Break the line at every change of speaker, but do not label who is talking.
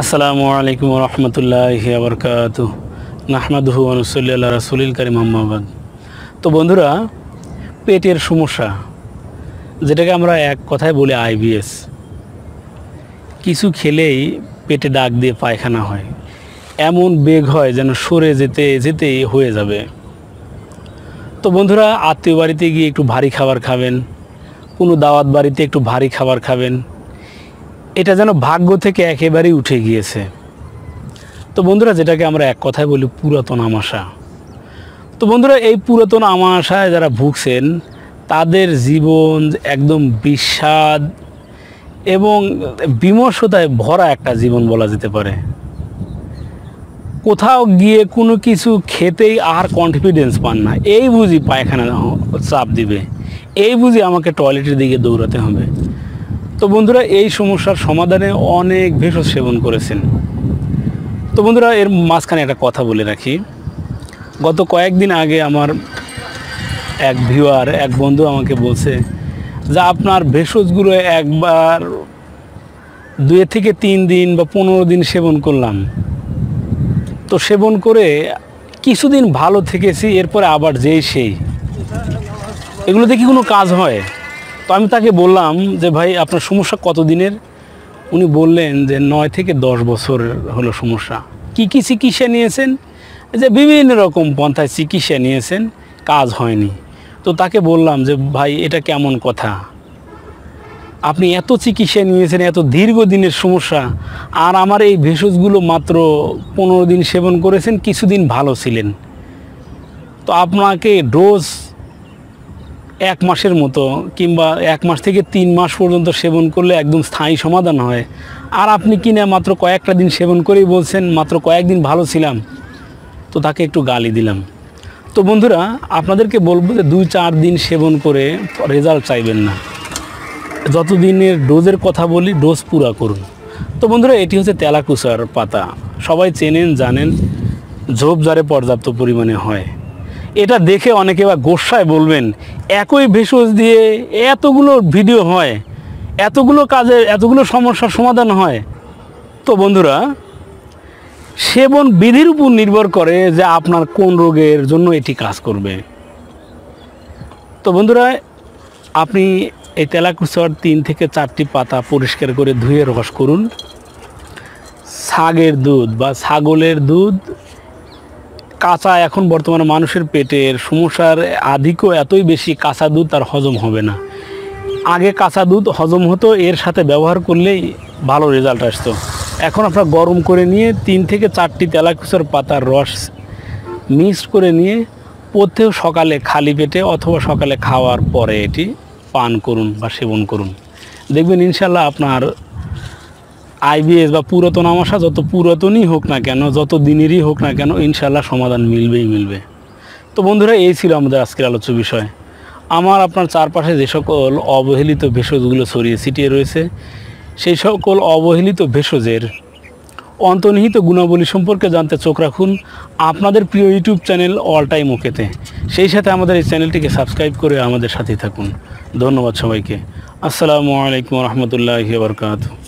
আসসালামু আলাইকুম ওয়া রাহমাতুল্লাহি ওয়া বারাকাতুহু নাহমাদুহু ওয়া নুসাল্লি আলা রাসূলিল কারীম আম্মা বাদ। তো বন্ধুরা, পেটের সমস্যা যেটাকে আমরা এক কথায় বলি আইবিএস, কিছু খেলেই পেটে দাগ দিয়ে পায়খানা হয়, এমন বেগ হয় যেন সরে যেতে যেতেই হয়ে যাবে। তো বন্ধুরা, আত্মীয় বাড়িতে গিয়ে একটু ভারী খাবার খাবেন, কোনো দাওয়াত বাড়িতে একটু ভারী খাবার খাবেন, এটা যেন ভাগ্য থেকে একেবারেই উঠে গিয়েছে। তো বন্ধুরা, যেটাকে আমরা এক কথায় বলি পুরাতন আমাশা। তো বন্ধুরা, এই পুরাতন আমাশায় যারা ভুগছেন তাদের জীবন একদম বিষাদ এবং বিমর্ষতায় ভরা একটা জীবন বলা যেতে পারে। কোথাও গিয়ে কোনো কিছু খেতেই আর কনফিডেন্স পান না, এই বুঝি পায়খানা চাপ দিবে, এই বুঝি আমাকে টয়লেটের দিকে দৌড়াতে হবে। তো বন্ধুরা, এই সমস্যার সমাধানে অনেক ভেষজ সেবন করেছেন। তো বন্ধুরা, এর মাঝখানে একটা কথা বলে রাখি। গত কয়েকদিন আগে আমার এক ভিউয়ার, এক বন্ধু আমাকে বলছে যে আপনার ভেষজগুলো একবার 2 থেকে 3 দিন বা 15 দিন সেবন করলাম, তো সেবন করে কিছুদিন ভালো থেকেছি, এরপরে আবার যেই সেই, এগুলোতে কি কোনো কাজ হয়? তো আমি তাকে বললাম যে ভাই, আপনার সমস্যা কত দিনের? উনি বললেন যে 9 থেকে 10 বছর হলো সমস্যা। কী চিকিৎসা নিয়েছেন? যে বিভিন্ন রকম পন্থায় চিকিৎসা নিয়েছেন, কাজ হয়নি। তো তাকে বললাম যে ভাই, এটা কেমন কথা? আপনি এত চিকিৎসা নিয়েছেন, এত দীর্ঘদিনের সমস্যা, আর আমার এই ভেষজগুলো মাত্র 15 দিন সেবন করেছেন, কিছুদিন ভালো ছিলেন। তো আপনাকে ডোজ 1 মাসের মতো কিংবা 1 মাস থেকে 3 মাস পর্যন্ত সেবন করলে একদম স্থায়ী সমাধান হয়, আর আপনি কিনা মাত্র কয়েকটা দিন সেবন করেই বলছেন মাত্র কয়েকদিন ভালো ছিলাম। তো তাকে একটু গালি দিলাম। তো বন্ধুরা, আপনাদেরকে বলবো যে 2-4 দিন সেবন করে রেজাল্ট চাইবেন না, যতদিনের ডোজের কথা বলি ডোজ পুরা করুন। তো বন্ধুরা, এটি হচ্ছে তেলাকুচার পাতা, সবাই চেনেন জানেন, ঝোপঝাড়ে পর্যাপ্ত পরিমাণে হয়। এটা দেখে অনেকে বা গোস্বায় বলবেন একই ভেষজ দিয়ে এতগুলো ভিডিও হয়, এতগুলো কাজে এতগুলো সমস্যার সমাধান হয়। তো বন্ধুরা, সেবন বিধির উপর নির্ভর করে যে আপনার কোন রোগের জন্য এটি কাজ করবে। তো বন্ধুরা, আপনি এই তেলাকুচার 3 থেকে 4টি পাতা পরিষ্কার করে ধুয়ে রস করুন। ছাগের দুধ বা ছাগলের দুধ কাঁচা, এখন বর্তমানে মানুষের পেটের সমস্যার আধিক্য এতই বেশি, কাঁচা দুধ তার হজম হবে না। আগে কাঁচা দুধ হজম হতো, এর সাথে ব্যবহার করলেই ভালো রেজাল্ট আসতো। এখন আপনার গরম করে নিয়ে 3 থেকে 4টি তেলাকুচার পাতার রস মিক্সড করে নিয়ে প্রত্যেক সকালে খালি পেটে অথবা সকালে খাওয়ার পরে এটি পান করুন বা সেবন করুন। দেখবেন ইনশাল্লাহ আপনার আইবিএস বা পুরাতন আমাশা যত পুরাতনই হোক না কেন, যত দিনেরই হোক না কেন, ইনশাল্লাহ সমাধান মিলবে। তো বন্ধুরা, এই ছিল আমাদের আজকের আলোচ্য বিষয়। আমার আপনার চারপাশে যে সকল অবহেলিত ভেষজগুলো ছড়িয়ে ছিটিয়ে রয়েছে, সেই সকল অবহেলিত ভেষজের অন্তর্নিহিত গুণাবলী সম্পর্কে জানতে চোখ রাখুন আপনাদের প্রিয় ইউটিউব চ্যানেল অল টাইম ওকেতে। সেই সাথে আমাদের এই চ্যানেলটিকে সাবস্ক্রাইব করে আমাদের সাথেই থাকুন। ধন্যবাদ সবাইকে। আসসালামু আলাইকুম ওয়া রাহমাতুল্লাহি ওয়া বারাকাতুহু।